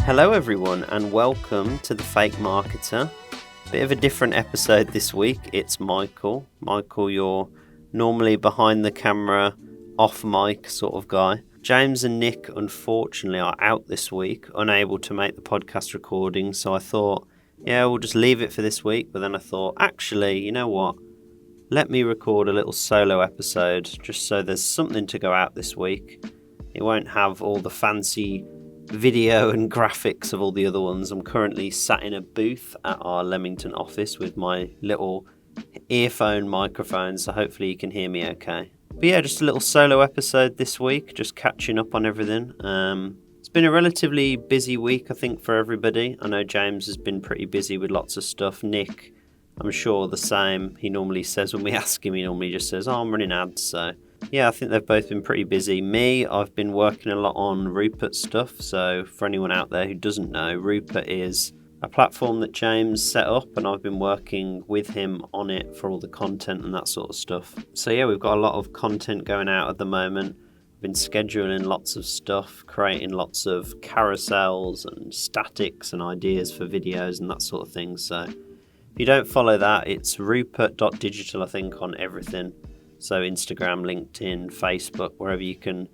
Hello everyone and welcome to The Fake Marketer. Bit of a different episode this week. It's Michael. Michael, you're normally behind the camera, off mic sort of guy. James and Nick unfortunately are out this week, unable to make the podcast recording, so I thought, we'll just leave it for this week. But then I thought, actually, you know what? Let me record a little solo episode just so there's something to go out this week. It won't have all the fancy video and graphics of all the other ones. I'm currently sat in a booth at our Leamington office with my little earphone microphone, so hopefully you can hear me okay. But yeah, just a little solo episode this week, just catching up on everything. It's been a relatively busy week, I think, for everybody. I know James has been pretty busy with lots of stuff. Nick, I'm sure the same. He normally says when we ask him, he normally just says, I'm running ads, so yeah, I think they've both been pretty busy. Me, I've been working a lot on Rupert stuff. So for anyone out there who doesn't know, Rupert is a platform that James set up and I've been working with him on it for all the content and that sort of stuff. So yeah, we've got a lot of content going out at the moment. I've been scheduling lots of stuff, creating lots of carousels and statics and ideas for videos and that sort of thing. So if you don't follow that, it's rupert.digital, I think, on everything. So Instagram, LinkedIn, Facebook, wherever you can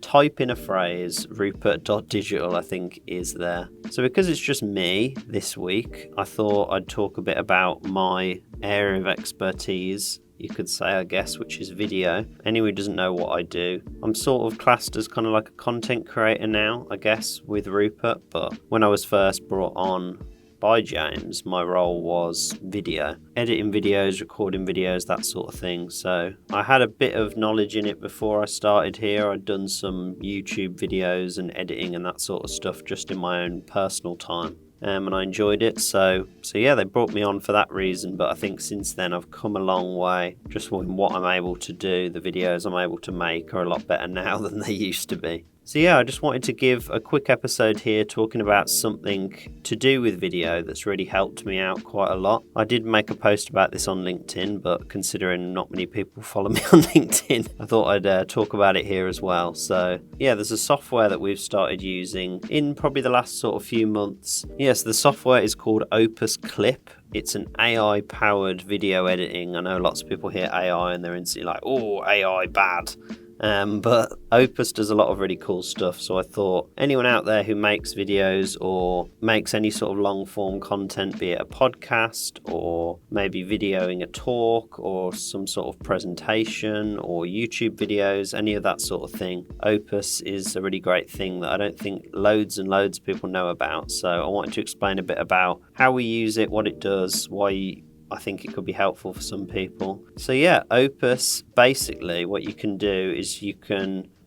type in a phrase, rupert.digital, I think, is there. So because it's just me this week, I thought I'd talk a bit about my area of expertise, you could say, I guess, which is video. Anyone who doesn't know what I do, I'm sort of classed as kind of like a content creator now, I guess, with Rupert. But when I was first brought on by James, my role was video, editing videos, recording videos, that sort of thing. So I had a bit of knowledge in it before I started here. I'd done some YouTube videos and editing and that sort of stuff just in my own personal time. And I enjoyed it. So yeah, they brought me on for that reason. But I think since then I've come a long way. Just in what I'm able to do, the videos I'm able to make are a lot better now than they used to be. So yeah, I just wanted to give a quick episode here talking about something to do with video that's really helped me out quite a lot. I did make a post about this on LinkedIn, but considering not many people follow me on LinkedIn, I thought I'd talk about it here as well. So yeah, there's a software that we've started using in probably the last sort of few months. Yes, the software is called Opus Clip. It's an AI-powered video editing. I know lots of people hear AI and they're instantly like, oh, AI bad. But Opus does a lot of really cool stuff. So I thought anyone out there who makes videos or makes any sort of long form content, be it a podcast or maybe videoing a talk or some sort of presentation or YouTube videos, any of that sort of thing, Opus is a really great thing that I don't think loads and loads of people know about. So I wanted to explain a bit about how we use it, what it does, why I think it could be helpful for some people. So yeah, Opus, basically what you can do is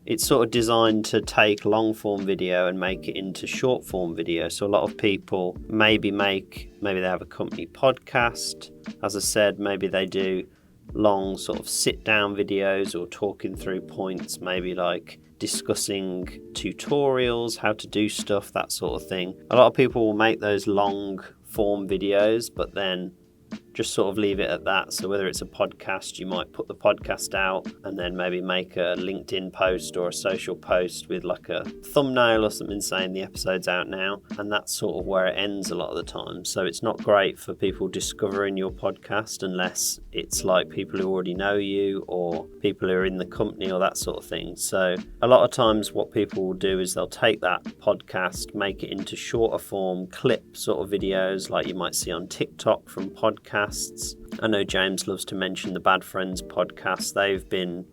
it's sort of designed to take long form video and make it into short form video. So a lot of people maybe they have a company podcast. As I said, maybe they do long sort of sit down videos or talking through points, maybe like discussing tutorials, how to do stuff, that sort of thing. A lot of people will make those long form videos, but then just sort of leave it at that. So whether it's a podcast, you might put the podcast out and then maybe make a LinkedIn post or a social post with like a thumbnail or something saying the episode's out now. And that's sort of where it ends a lot of the time. So it's not great for people discovering your podcast unless it's like people who already know you or people who are in the company or that sort of thing. So a lot of times what people will do is they'll take that podcast, make it into shorter form clip sort of videos like you might see on TikTok from podcasts. I know James loves to mention the Bad Friends podcast. They've been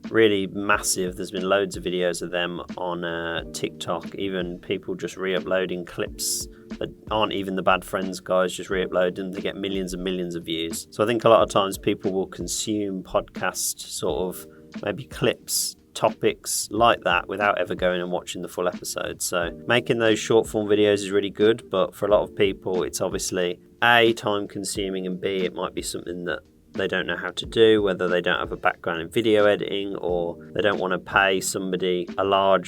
really massive. There's been loads of videos of them on TikTok, even people just re-uploading clips that aren't even the Bad Friends guys, just re-upload them. They get millions and millions of views. So I think a lot of times people will consume podcast sort of maybe clips, topics like that without ever going and watching the full episode. So making those short form videos is really good, but for a lot of people it's obviously A, time consuming, and B, it might be something that they don't know how to do, whether they don't have a background in video editing or they don't want to pay somebody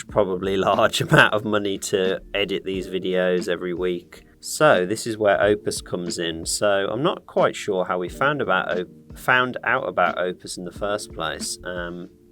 probably large amount of money to edit these videos every week. So this is where Opus comes in. So I'm not quite sure how we found out about Opus in the first place.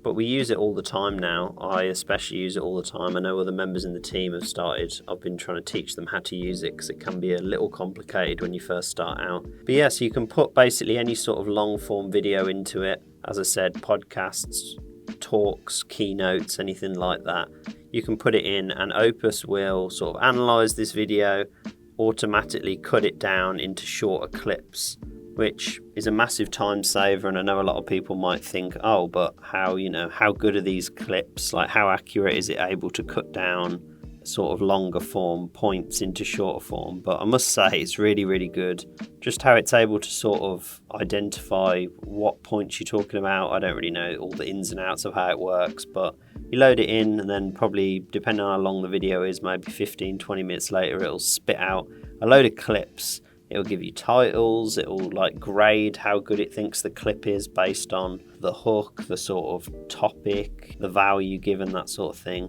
But we use it all the time now. I especially use it all the time. I know other members in the team have started. I've been trying to teach them how to use it because it can be a little complicated when you first start out. But yeah, so you can put basically any sort of long form video into it. As I said, podcasts, talks, keynotes, anything like that. You can put it in and Opus will sort of analyze this video, automatically cut it down into shorter clips, which is a massive time saver. And I know a lot of people might think, oh, but how good are these clips? Like, how accurate is it able to cut down sort of longer form points into shorter form? But I must say it's really, really good. Just how it's able to sort of identify what points you're talking about. I don't really know all the ins and outs of how it works, but you load it in and then probably, depending on how long the video is, maybe 15, 20 minutes later, it'll spit out a load of clips. It'll give you titles, it'll like grade how good it thinks the clip is based on the hook, the sort of topic, the value given, that sort of thing,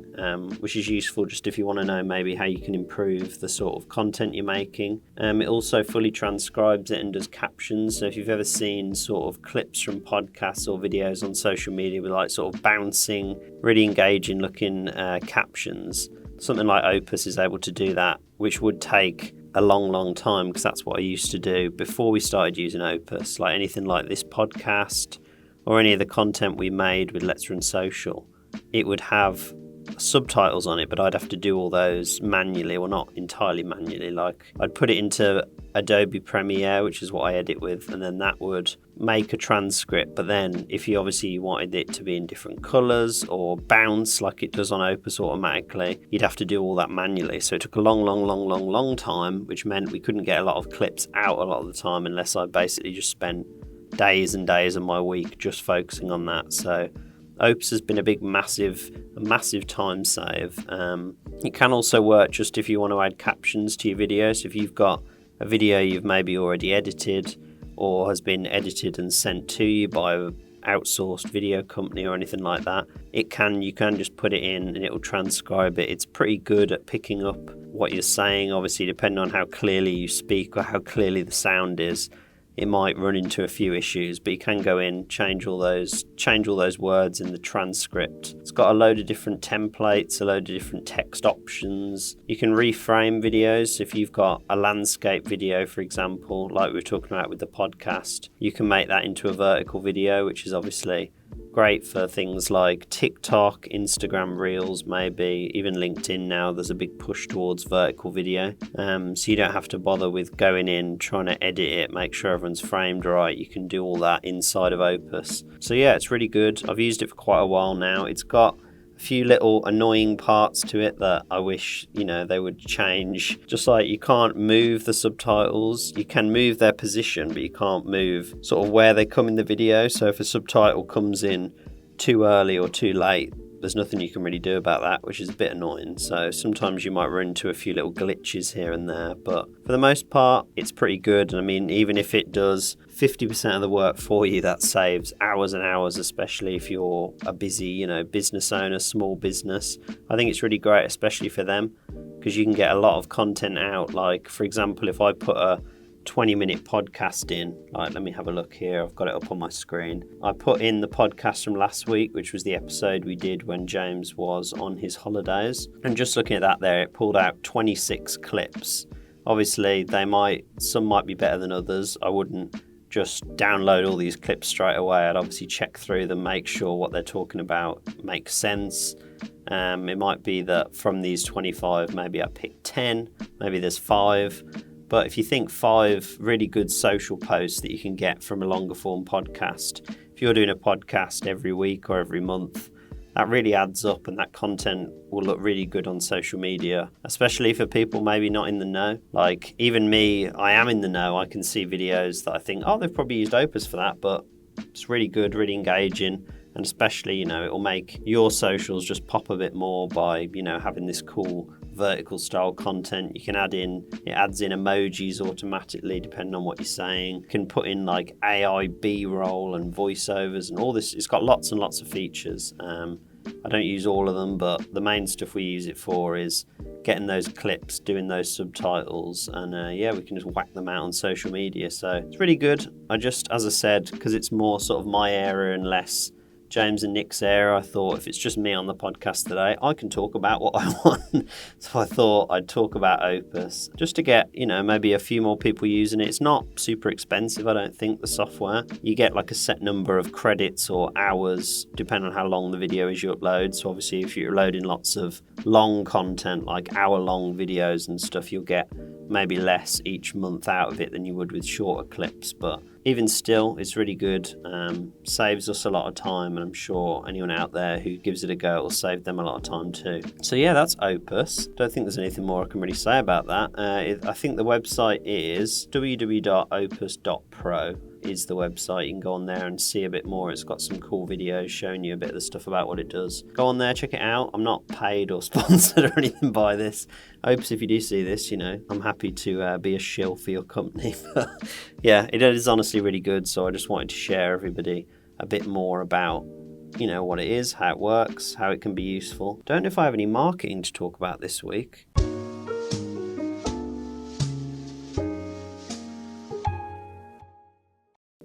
which is useful just if you want to know maybe how you can improve the sort of content you're making. It also fully transcribes it and does captions. So if you've ever seen sort of clips from podcasts or videos on social media with like sort of bouncing, really engaging looking captions, something like Opus is able to do that, which would take a long time, because that's what I used to do before we started using Opus. Like anything like this podcast or any of the content we made with Let's Run Social, it would have subtitles on it, but I'd have to do all those manually, well, not entirely manually. Like I'd put it into Adobe Premiere, which is what I edit with, and then that would make a transcript. But then if you obviously wanted it to be in different colors or bounce like it does on Opus automatically, you'd have to do all that manually. So it took a long time, which meant we couldn't get a lot of clips out a lot of the time unless I basically just spent days and days of my week just focusing on that. So Opus has been a massive time save. It can also work just if you want to add captions to your videos. If you've got a video you've maybe already edited or has been edited and sent to you by an outsourced video company or anything like that, you can just put it in and it will transcribe it. It's pretty good at picking up what you're saying. Obviously, depending on how clearly you speak or how clearly the sound is, it might run into a few issues, but you can go in, change all those words in the transcript. It's got a load of different templates, a load of different text options. You can reframe videos. If you've got a landscape video, for example, like we were talking about with the podcast, you can make that into a vertical video, which is obviously great for things like TikTok, Instagram Reels, maybe even LinkedIn now. There's a big push towards vertical video, so you don't have to bother with going in, trying to edit it, make sure everyone's framed right. You can do all that inside of Opus. So yeah, it's really good. I've used it for quite a while now. It's got a few little annoying parts to it that I wish, they would change. Just like you can't move the subtitles. You can move their position, but you can't move sort of where they come in the video. So if a subtitle comes in too early or too late, there's nothing you can really do about that, which is a bit annoying. So sometimes you might run into a few little glitches here and there, but for the most part, it's pretty good. And I mean, even if it does 50% of the work for you, that saves hours and hours, especially if you're a busy, business owner, small business. I think it's really great, especially for them, because you can get a lot of content out. Like, for example, if I put a 20-minute podcast in, like, let me have a look here, I've got it up on my screen. I put in the podcast from last week, which was the episode we did when James was on his holidays, and just looking at that there, it pulled out 26 clips. Obviously some might be better than others. I wouldn't just download all these clips straight away. I'd obviously check through them, make sure what they're talking about makes sense. It might be that from these 25, maybe I picked 10, maybe there's 5. But if you think 5 really good social posts that you can get from a longer form podcast, if you're doing a podcast every week or every month, that really adds up, and that content will look really good on social media, especially for people maybe not in the know. Like even me, I am in the know. I can see videos that I think, oh, they've probably used Opus for that, but it's really good, really engaging. And especially, it will make your socials just pop a bit more by, having this cool vertical style content. You can it adds in emojis automatically depending on what you're saying. You can put in like AI B-roll and voiceovers and all this. It's got lots and lots of features. I don't use all of them, but the main stuff we use it for is getting those clips, doing those subtitles, and we can just whack them out on social media. So it's really good. As I said, because it's more sort of my area and less James and Nick's there, I thought if it's just me on the podcast today, I can talk about what I want. So I thought I'd talk about Opus just to get, maybe a few more people using it. It's not super expensive, I don't think, the software. You get like a set number of credits or hours, depending on how long the video is you upload. So obviously if you're loading lots of long content, like hour-long videos and stuff, you'll get maybe less each month out of it than you would with shorter clips. But even still, it's really good. Saves us a lot of time, and I'm sure anyone out there who gives it a go, it will save them a lot of time too. So yeah, that's Opus. Don't think there's anything more I can really say about that. I think the website is www.opus.pro is the website. You can go on there and see a bit more. It's got some cool videos showing you a bit of the stuff about what it does. Go on there, check it out. I'm not paid or sponsored or anything by this. Opus, if you do see this, I'm happy to be a shill for your company. But yeah, it is honestly really good. So I just wanted to share everybody a bit more about what it is, how it works, how it can be useful. Don't know if I have any marketing to talk about this week.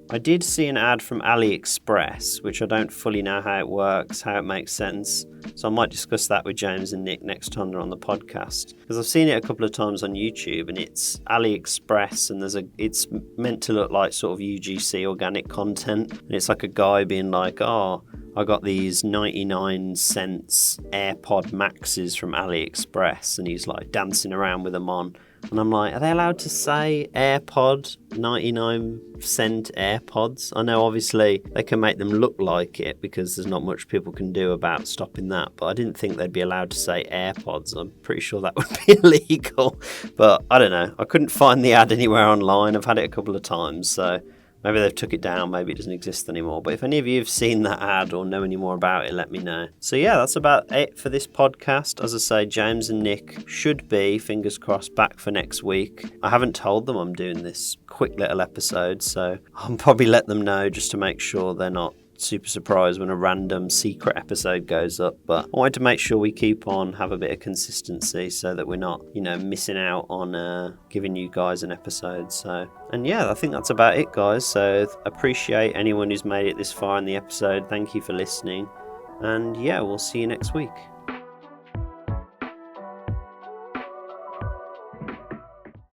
I did see an ad from AliExpress, which I don't fully know how it works, how it makes sense. So I might discuss that with James and Nick next time they're on the podcast. Because I've seen it a couple of times on YouTube, and it's AliExpress, and it's meant to look like sort of UGC organic content. And it's like a guy being like, oh, I got these 99 cents AirPod Maxes from AliExpress, and he's like dancing around with them on. And I'm like, are they allowed to say AirPod, 99 cent AirPods? I know obviously they can make them look like it because there's not much people can do about stopping that, but I didn't think they'd be allowed to say AirPods. I'm pretty sure that would be illegal, but I don't know. I couldn't find the ad anywhere online. I've had it a couple of times, so maybe they've took it down, maybe it doesn't exist anymore. But if any of you have seen that ad or know any more about it, let me know. So yeah, that's about it for this podcast. As I say, James and Nick should be, fingers crossed, back for next week. I haven't told them I'm doing this quick little episode, so I'll probably let them know just to make sure they're not super surprised when a random secret episode goes up. But I wanted to make sure we keep on, have a bit of consistency so that we're not, missing out on giving you guys an episode. So, and yeah, I think that's about it, guys. So appreciate anyone who's made it this far in the episode. Thank you for listening. And yeah, we'll see you next week.